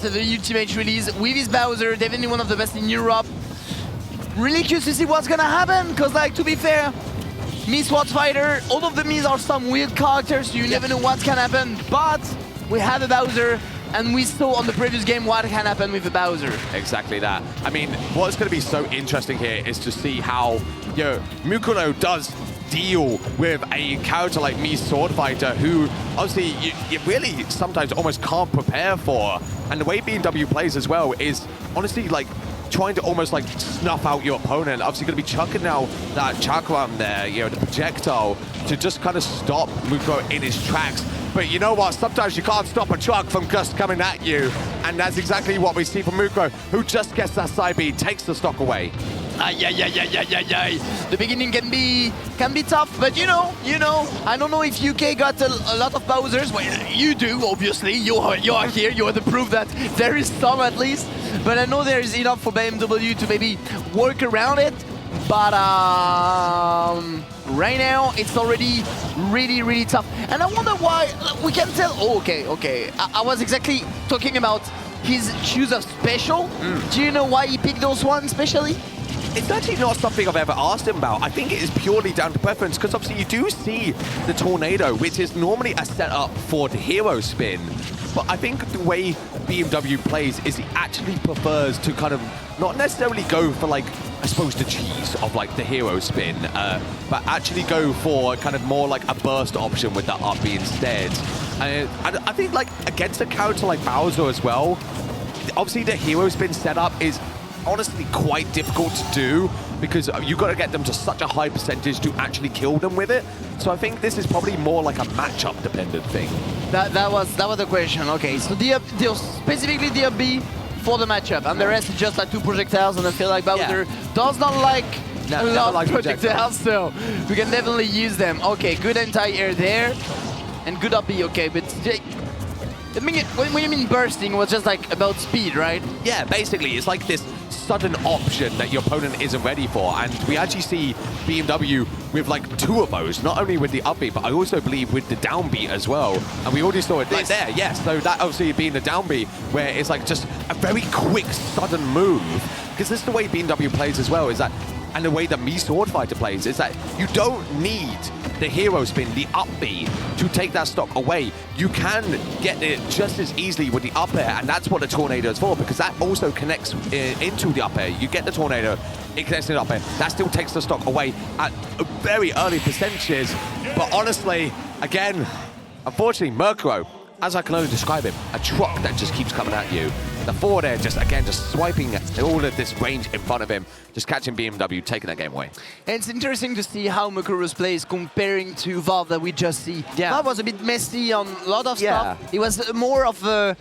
the ultimate release with his Bowser, definitely one of the best in Europe. Really curious to see what's gonna happen, because like, to be fair, Mii Sword Fighter, all of the Miis are some weird characters, so you never know what can happen, but we have a Bowser, and we saw on the previous game what can happen with a Bowser. Exactly that. I mean, what's going to be so interesting here is to see how, you know, Mukuro does deal with a character like Mii Sword Fighter, who obviously you really sometimes almost can't prepare for. And the way BMW plays as well is honestly like trying to almost like snuff out your opponent. Obviously going to be chucking now that chakram there, you know, the projectile, to just kind of stop Mukuro in his tracks. But you know what? Sometimes you can't stop a truck from just coming at you. And that's exactly what we see from Mukuro, who just gets that side B, takes the stock away. The beginning can be tough, but you know, I don't know if UK got a lot of Bowsers. Well, you do, obviously. You are here. You are the proof that there is some at least. But I know there is enough for BMW to maybe work around it. But right now it's already really tough. And I wonder why we can tell. Oh, okay. I was exactly talking about his choose of special. Do you know why he picked those ones especially? It's actually not something I've ever asked him about. I think it is purely down to preference, because obviously you do see the Tornado, which is normally a setup for the hero spin. But I think the way BMW plays is he actually prefers to kind of not necessarily go for, like, I suppose the cheese of like the hero spin, but actually go for kind of more like a burst option with that up B instead. And I think like against a character like Bowser as well, obviously the hero spin setup is honestly quite difficult to do, because you've got to get them to such a high percentage to actually kill them with it. So I think this is probably more like a matchup dependent thing. That was the question. Okay, so specifically the up B for the matchup, and the rest is just like two projectiles, and I feel like Bowser does not like a lot of projectiles, so we can definitely use them. Okay, good anti-air there, and good up B, okay, but I mean, when you mean bursting, it was just like about speed, right? Yeah, basically, it's like this sudden option that your opponent isn't ready for, and we actually see BMW with like two of those, not only with the up B, but I also believe with the down B as well, and we already saw it right there. Yes, so that obviously being the down B, where it's like just a very quick sudden move, because this is the way BMW plays as well, is that, and the way that Mii Sword Fighter plays, is that you don't need the hero spin, the up B, to take that stock away. You can get it just as easily with the up air, and that's what the Tornado is for, because that also connects into the up air. You get the Tornado, it connects to the up air. That still takes the stock away at very early percentages. But honestly, again, unfortunately, Mukuro, as I can only describe him, a truck that just keeps coming at you. The forward air just swiping all of this range in front of him, just catching BMW, taking that game away. And it's interesting to see how Mukuro's plays comparing to Valve that we just see. Yeah. Valve was a bit messy on a lot of stuff. It was more of a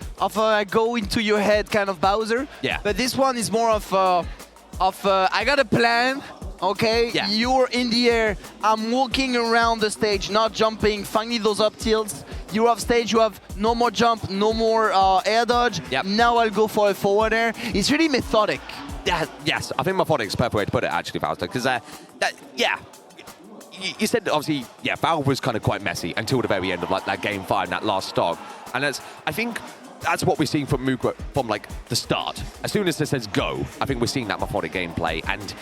go into your head kind of Bowser. Yeah. But this one is more of I got a plan. Okay, you're in the air, I'm walking around the stage, not jumping, finding those up tilts. You're off stage, you have no more jump, no more air dodge. Yep. Now I'll go for a forward air. It's really methodic. Yeah, yes, I think methodic is the perfect way to put it, actually, Valve, because you said that obviously, Valve was kind of quite messy until the very end of like that game 5, that last stock. And I think that's what we're seeing from Mukuro from like the start. As soon as it says go, I think we're seeing that methodic gameplay, and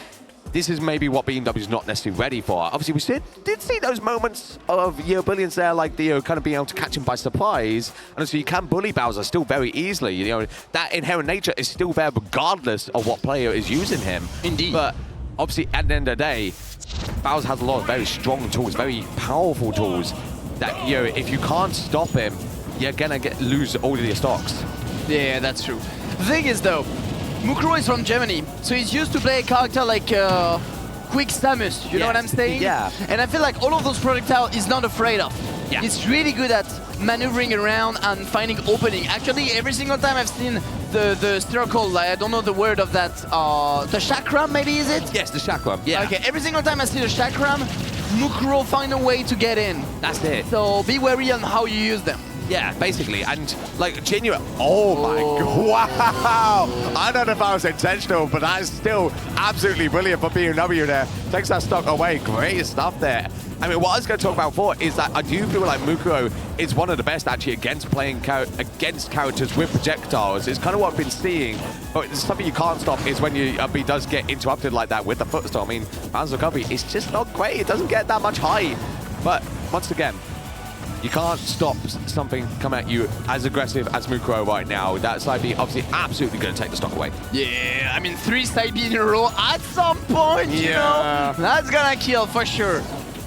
this is maybe what BMW's not necessarily ready for. Obviously, we did see those moments of brilliance there, like the kind of being able to catch him by surprise. And so you can bully Bowser still very easily. You know, that inherent nature is still there regardless of what player is using him. Indeed. But obviously, at the end of the day, Bowser has a lot of very strong tools, very powerful tools that, if you can't stop him, you're gonna lose all of your stocks. Yeah, that's true. The thing is, though, Mukuro is from Germany, so he's used to play a character like Quick Samus, you know what I'm saying? Yeah. And I feel like all of those projectiles he's not afraid of. Yeah. He's really good at maneuvering around and finding opening. Actually, every single time I've seen the circle, like, I don't know the word of that, the chakram maybe, is it? Yes, the chakram, yeah. Okay, every single time I see the chakram, Mukuro find a way to get in. That's it. So be wary on how you use them. Yeah, basically, and like genuine. Oh my god! Wow! I don't know if I was intentional, but that is still absolutely brilliant for BMW there. Takes that stock away. Great stuff there. I mean, what I was going to talk about before is that I do feel like Mukuro is one of the best actually against playing against characters with projectiles. It's kind of what I've been seeing, but something you can't stop is when your up B does get interrupted like that with the foot stomp. I mean, bounce recovery is just not great. It doesn't get that much height. But once again, you can't stop something come at you as aggressive as Mukuro right now. That side B obviously absolutely going to take the stock away. Yeah, I mean, 3 side B in a row at some point, you know, that's gonna kill for sure.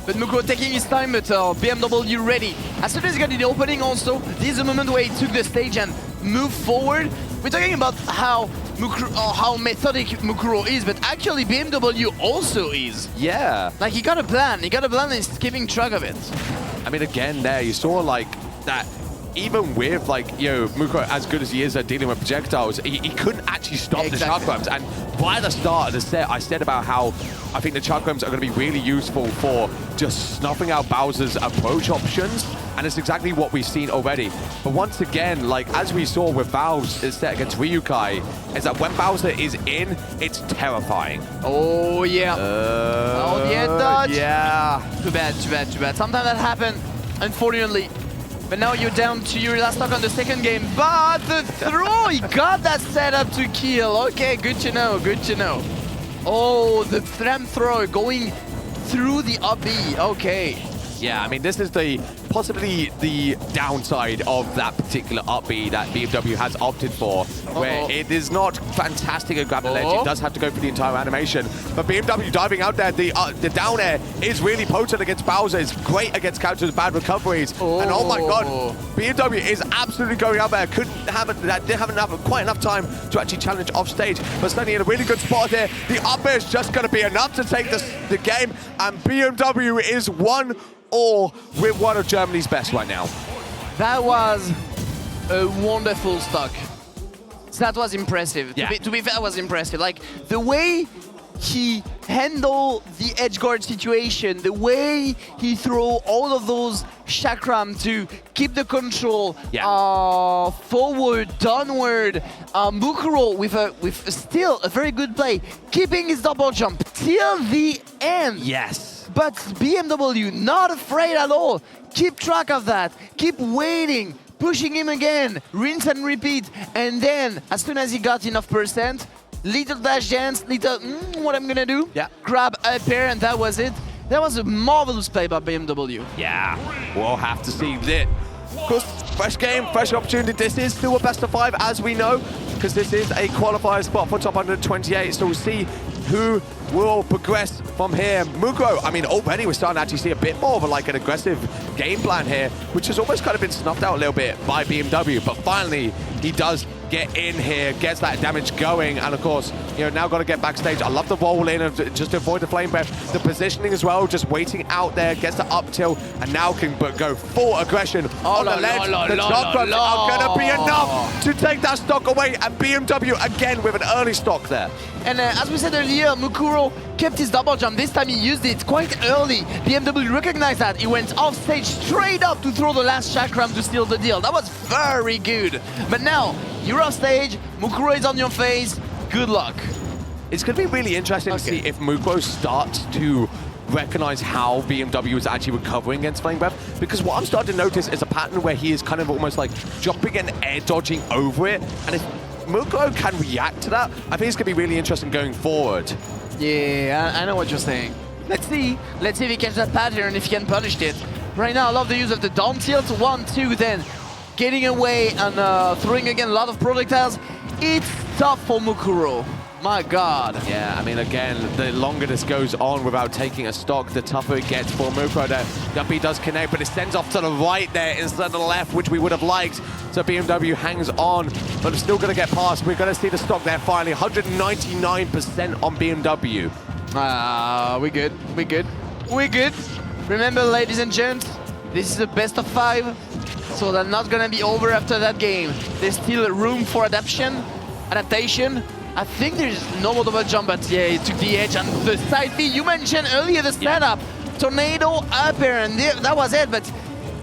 But Mukuro taking his time, but BMW ready. As soon as he got in the opening also, this is the moment where he took the stage and moved forward. We're talking about how methodic Mukuro is, but actually BMW also is. Yeah. Like, he got a plan and he's keeping track of it. I mean, again, there you saw like that. Even with like, Mukuro as good as he is at dealing with projectiles, he couldn't actually stop the chakrams. And by the start of the set, I said about how I think the chakrams are going to be really useful for just snuffing out Bowser's approach options. And it's exactly what we've seen already. But once again, like as we saw with Bowser's set against Ryukai, is that when Bowser is in, it's terrifying. Oh yeah. Oh, the head dodge. Yeah. Too bad. Sometimes that happened, unfortunately. But now you're down to your last stock on the second game. But the throw, he got that set up to kill. Okay, good to know. Oh, the slam throw going through the up B. Okay. Yeah, I mean, this is possibly the downside of that particular up B that BMW has opted for, where it is not fantastic at grabbing the ledge. It does have to go for the entire animation. But BMW diving out there, the down air is really potent against Bowser. It's great against counters, bad recoveries. And oh my god, BMW is absolutely going out there. Haven't quite enough time to actually challenge off stage, but standing in a really good spot there. The up air is just going to be enough to take the game, and BMW is 1-all with one of Germany's best right now. That was a wonderful stock. That was impressive. Yeah. To be fair, that was impressive. Like, the way he handled the edge guard situation, the way he threw all of those chakram to keep the control forward, downward. Mukuro with still a very good play, keeping his double jump till the end. Yes. But BMW, not afraid at all. Keep track of that. Keep waiting, pushing him again, rinse and repeat. And then, as soon as he got enough percent, little dash dance, little, what I'm gonna do? Yeah. Grab a pair, and that was it. That was a marvelous play by BMW. Yeah, we'll have to see that. Of course, fresh game, fresh opportunity. This is still a best of 5, as we know, because this is a qualifier spot for top 128. So we'll see who will progress from here. Mukuro, I mean, already we're starting to actually see a bit more of an aggressive game plan here, which has almost kind of been snuffed out a little bit by BMW. But finally, he does get in here, gets that damage going, and of course, now got to get backstage. I love the roll in of just to avoid the flame breath. The positioning as well, just waiting out there, gets the up tilt, and now can go full aggression on the ledge. The stock runs are going to be enough to take that stock away, and BMW again with an early stock there. And as we said earlier, Mukuro kept his double jump. This time he used it quite early. BMW recognized that. He went off stage straight up to throw the last chakram to seal the deal. That was very good. But now, you're off stage, Mukuro is on your face. Good luck. It's going to be really interesting to see if Mukuro starts to recognize how BMW is actually recovering against Flame Breath, because what I'm starting to notice is a pattern where he is kind of almost like jumping and air dodging over it, and if Mukuro can react to that, I think it's going to be really interesting going forward. Yeah, I know what you're saying. Let's see if he catches that pattern, if he can punish it. Right now, I love the use of the down tilt, 1-2, then getting away and throwing again a lot of projectiles. It's tough for Mukuro. My god. Yeah, I mean, again, the longer this goes on without taking a stock, the tougher it gets for Mukuro. The up B does connect, but it sends off to the right there instead of the left, which we would have liked. So BMW hangs on, but it's still going to get past. We're going to see the stock there finally. 199% on BMW. We're good. Remember, ladies and gents, this is the best of 5, so they're not going to be over after that game. There's still room for adaptation. I think there's no more double jump, but yeah, it took the edge on the side B. You mentioned earlier the setup. Tornado up air, and that was it, but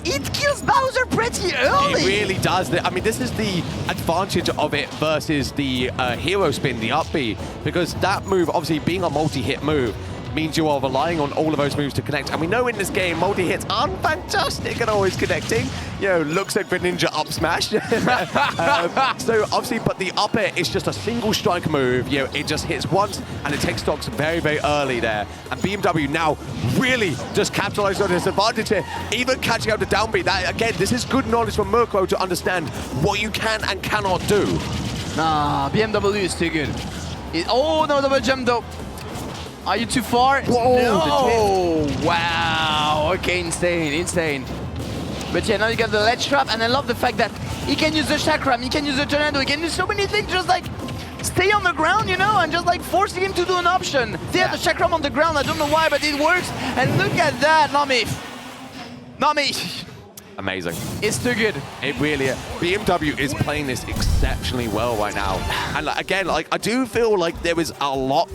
it kills Bowser pretty early. It really does. I mean, this is the advantage of it versus the hero spin, the up B, because that move, obviously being a multi-hit move, means you are relying on all of those moves to connect. And we know in this game, multi-hits aren't fantastic at always connecting. You know, looks like the ninja up smash. So obviously, but the up air is just a single strike move. You know, it just hits once and it takes stocks very, very early there. And BMW now really just capitalizing on this advantage here, even catching out the downbeat. That, again, this is good knowledge from Mukuro to understand what you can and cannot do. Nah, BMW is too good. Oh, no, double jump though. Are you too far? Whoa, no! Wow, okay, insane. But yeah, now you got the ledge trap, and I love the fact that he can use the chakram, he can use the tornado, he can do so many things, just like stay on the ground, you know, and just like forcing him to do an option. They have the chakram on the ground, I don't know why, but it works. And look at that, not me. Amazing. It's too good. It really is. BMW is playing this exceptionally well right now. And like, again, like I do feel like there is a lot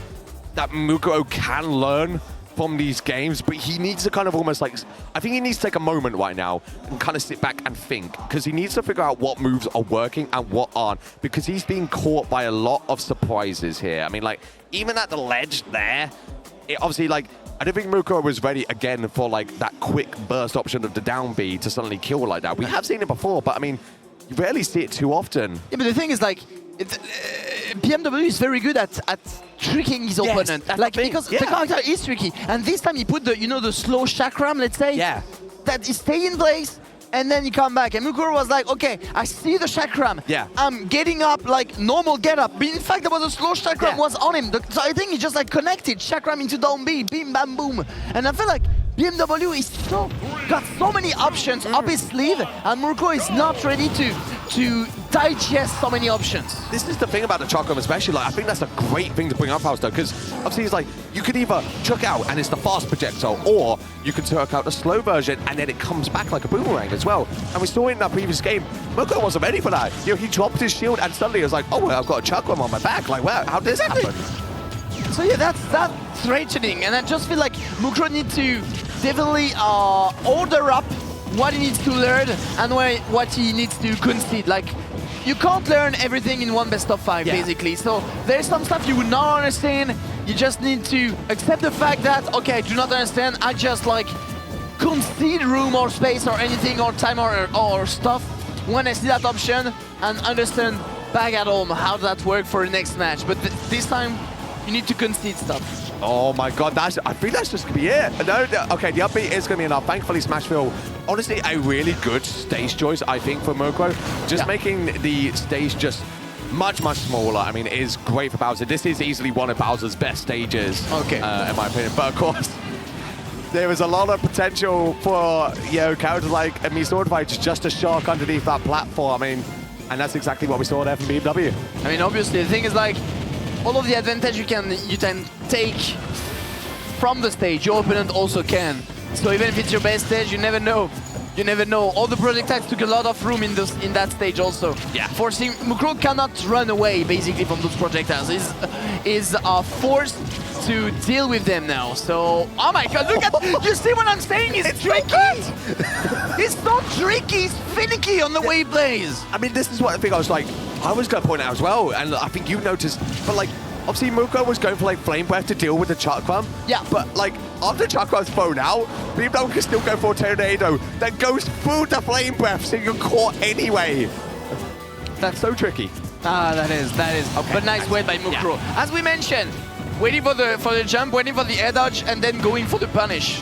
that Mukuro can learn from these games, but he needs to kind of almost like, I think he needs to take a moment right now and kind of sit back and think, because he needs to figure out what moves are working and what aren't, because he's being caught by a lot of surprises here. I mean, like, even at the ledge there, it obviously, like, I don't think Mukuro was ready again for like that quick burst option of the down B to suddenly kill like that. We have seen it before, but I mean, you rarely see it too often. Yeah, but the thing is, like, BMW is very good at tricking his opponent, like, because the character is tricky. And this time he put the, you know, the slow chakram, let's say, that he stay in place, and then he come back. And Mukuro was like, okay, I see the chakram. I'm getting up like normal get up. But in fact, there was a slow chakram was on him. So I think he just like connected chakram into down B, bim, bam, boom. And I feel like BMW is got so many options up his sleeve, and Mukuro is not ready to digest so many options. This is the thing about the chakram, especially. Like, I think that's a great thing to bring up, House, though, because obviously it's like you could either chuck out and it's the fast projectile, or you can chuck out the slow version and then it comes back like a boomerang as well. And we saw in that previous game, Mukuro wasn't ready for that. You know, he dropped his shield and suddenly it was like, oh, well, I've got a chakram on my back. Like, wow, how did this happen? So yeah, that's threatening, and I just feel like Mukuro needs to definitely order up what he needs to learn and what he needs to concede. Like, you can't learn everything in one best of 5, basically. So there's some stuff you would not understand. You just need to accept the fact that, okay, I do not understand. I just like concede room or space or anything or time or stuff when I see that option, and understand back at home how that work for the next match. But this time, you need to concede stuff. Oh my god, I think that's just gonna be it. No, okay, the upbeat is gonna be enough. Thankfully, Smashville, honestly, a really good stage choice, I think, for Mukuro. Just making the stage just much, much smaller. I mean, it is great for Bowser. This is easily one of Bowser's best stages, in my opinion. But of course, there is a lot of potential for, you know, characters like me Sword Fighter just to shark underneath that platform. I mean, and that's exactly what we saw there from BMW. I mean, obviously, the thing is, like, all of the advantage you can take from the stage, your opponent also can. So even if it's your best stage, you never know. You never know. All the projectiles took a lot of room in that stage also. Forcing Mukuro cannot run away basically from those projectiles. Is forced to deal with them now. So, oh my god, look at, you see what I'm saying? It's tricky. It's so tricky. It's finicky on the way he plays. I mean, this is what I think I was like, I was going to point out as well, and I think you noticed, but like, obviously Mukuro was going for like Flame Breath to deal with the chakram. But like, after chakram's thrown out, BMW can still go for a tornado that goes through the Flame Breath, so you're caught anyway. That's so tricky. That is. Okay, but nice wait by Mukuro. As we mentioned, waiting for the jump, waiting for the air dodge, and then going for the punish.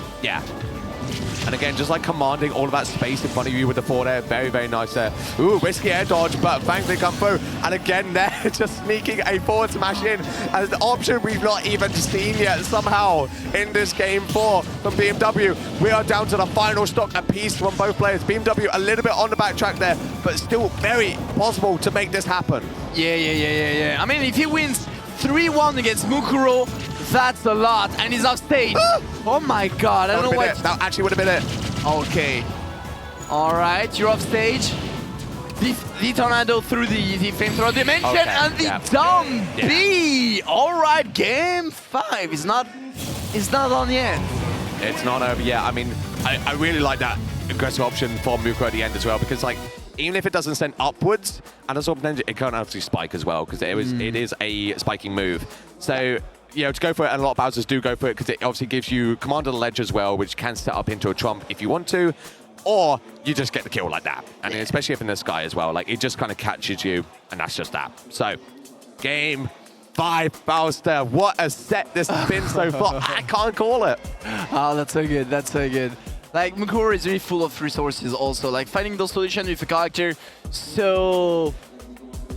And again, just like commanding all of that space in front of you with the forward air. Very, very nice there. Ooh, risky air dodge, but thankfully come through. And again, they're just sneaking a forward smash in as an option we've not even seen yet somehow in this game 4 from BMW. We are down to the final stock apiece from both players. BMW a little bit on the back track there, but still very possible to make this happen. Yeah. I mean, if he wins 3-1 against Mukuro, that's a lot, and he's off stage. Oh my god, I don't know what... That actually would have been it. Okay. Alright, you're off stage. The tornado through the flamethrower dimension, and the down B. Alright, game 5 is not on yet. It's not over yet. I mean, I really like that aggressive option for Mukuro at the end as well, because like, even if it doesn't send upwards, and also it can't actually spike as well, because it is a spiking move. So you know, to go for it, and a lot of Bowsers do go for it because it obviously gives you command of the ledge as well, which can set up into a trump if you want to, or you just get the kill like that. And especially if in the sky as well, like it just kind of catches you, and that's just that. So, game 5, Bowster. What a set this has been so far. I can't call it. Oh, that's so good. That's so good. Like, Mukuro is really full of resources also. Like, finding those solutions with a character so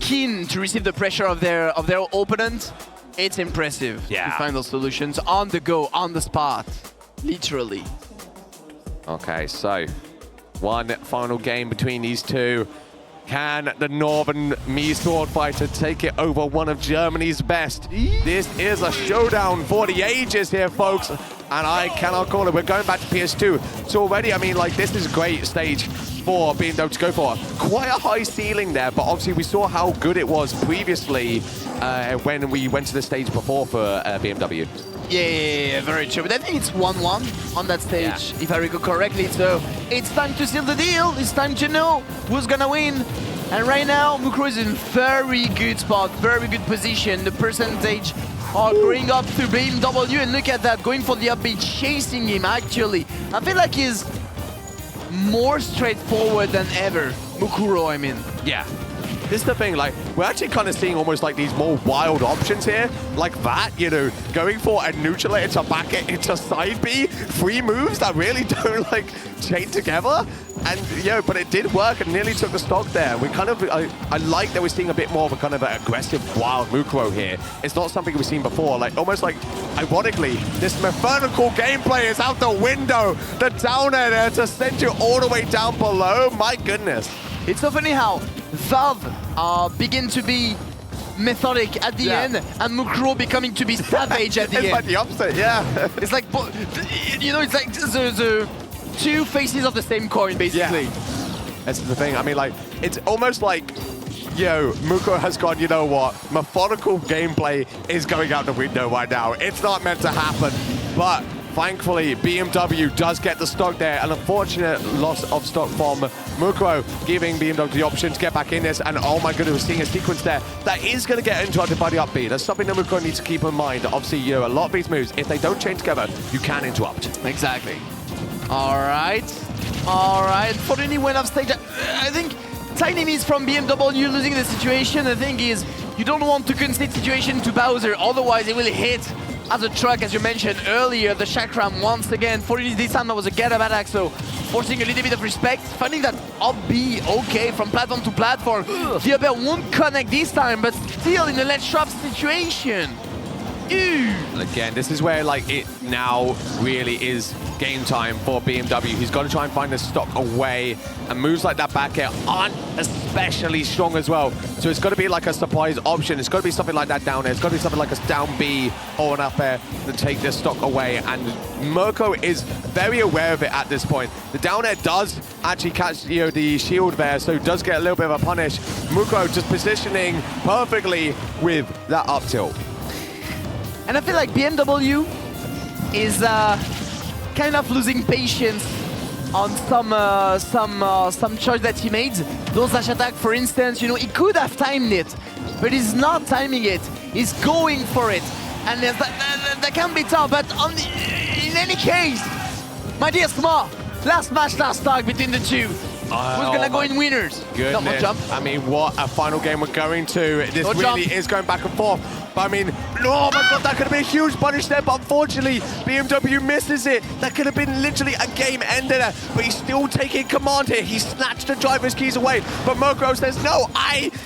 keen to receive the pressure of their opponent. It's impressive to find those solutions on the go, on the spot, literally. Okay, so one final game between these two. Can the Northern Me Sword Fighter take it over one of Germany's best? This is a showdown for the ages here, folks. And I cannot call it. We're going back to PS2. So already, I mean, like, this is a great stage for BMW to go for. Quite a high ceiling there, but obviously we saw how good it was previously when we went to the stage before for BMW. Yeah, very true. But I think it's 1-1 on that stage, if I recall correctly. So it's time to seal the deal. It's time to know who's gonna win. And right now, Mukuro is in very good spot, very good position. The percentage are going up to BMW, and look at that, going for the upbeat, chasing him actually. I feel like he's more straightforward than ever. Mukuro, I mean. Yeah. This is the thing, like, we're actually kind of seeing almost like these more wild options here, like that, you know, going for a neutralator to back it into side B, 3 moves that really don't, like, chain together. And, you know, but it did work and nearly took the stock there. We kind of, I like that we're seeing a bit more of a kind of an aggressive, wild Mukuro here. It's not something we've seen before, like, almost like, ironically, this methodical gameplay is out the window. The down air there to send you all the way down below, my goodness. It's so funny how Valve begin to be methodic at the end, and Mukuro becoming to be savage at the end. It's like the opposite, yeah. It's like, you know, it's like the 2 faces of the same coin, basically. Yeah. That's the thing. I mean, like, it's almost like, yo, Mukuro has gone, you know what, methodical gameplay is going out the window right now. It's not meant to happen, but thankfully, BMW does get the stock there. An unfortunate loss of stock from Mukuro, giving BMW the option to get back in this. And oh my goodness, we're seeing a sequence there that is going to get interrupted by the up B. That's something that Mukuro needs to keep in mind. Obviously, you know, a lot of these moves, if they don't chain together, you can interrupt. Exactly. All right. All right. Fortunately, went off stage. I think Tiny Miz from BMW losing the situation. The thing is, you don't want to concede situation to Bowser, otherwise it will hit as a truck, as you mentioned earlier. The Chakram once again. Fortunately, this time that was a get-up attack, so forcing a little bit of respect. Finding that up B, okay, from platform to platform. The up air won't connect this time, but still in a ledge trap situation. Ew. Again, this is where, like, it now really is game time for BMW. He's got to try and find the stock away, and moves like that back air aren't especially strong as well. So it's got to be like a surprise option. It's got to be something like that down air. It's got to be something like a down B or an up air to take this stock away. And Mukuro is very aware of it at this point. The down air does actually catch, you know, the shield there, so does get a little bit of a punish. Mukuro just positioning perfectly with that up tilt. And I feel like BMW is kind of losing patience on some choice that he made. Those dash attack, for instance, you know, he could have timed it, but he's not timing it. He's going for it, and that can be tough. But in any case, my dear Smart, last match, last talk between the two. Who's gonna go in winners? Goodness. Jump. I mean, what a final game we're going to. This really is going back and forth. But I mean, oh my God, that could have been a huge punish there, but unfortunately, BMW misses it. That could have been literally a game ender there, but he's still taking command here. He snatched the driver's keys away, but Mukuro says, no,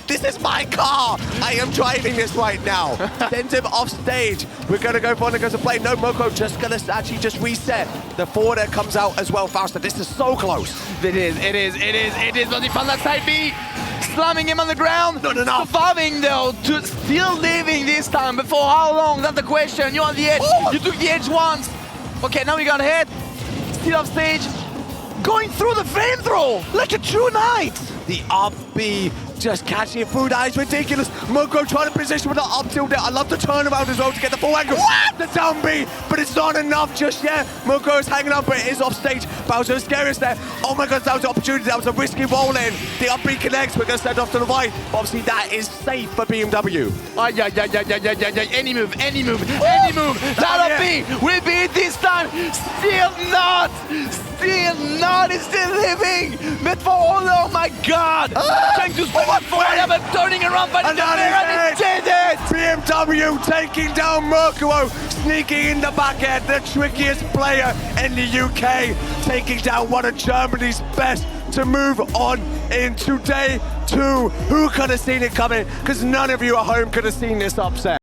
this is my car. I am driving this right now. Sends him off stage. We're gonna go for it, goes to play. No, Mukuro just gonna actually just reset. The forward air comes out as well, Fausta. This is so close. It is, but he found that side B. Slamming him on the ground. Not enough. Surviving though, still living this time. But for how long? That's the question. You're on the edge. Oh. You took the edge once. Okay, now we got hit. Still off stage. Going through the flamethrower like a true knight. The up B just catching it through. That is ridiculous. Mukuro trying to position with the up tilt there. I love the turnaround as well to get the full angle. What? The down B, but it's not enough just yet. Mukuro is hanging up, but it is off stage. Bowser is scariest there. Oh my god, that was an opportunity. That was a risky roll in. The upbeat connects. We're going to send off to the right. Obviously, that is safe for BMW. Any move, any move, any move. That upbeat will be it this time. Still not. He's still living. But for oh my god. Trying to spot for it, but turning around, but he did it. BMW taking down Mukuro, sneaking in the back end, the trickiest player in the UK, taking down one of Germany's best to move on into day 2. Who could have seen it coming? Because none of you at home could have seen this upset.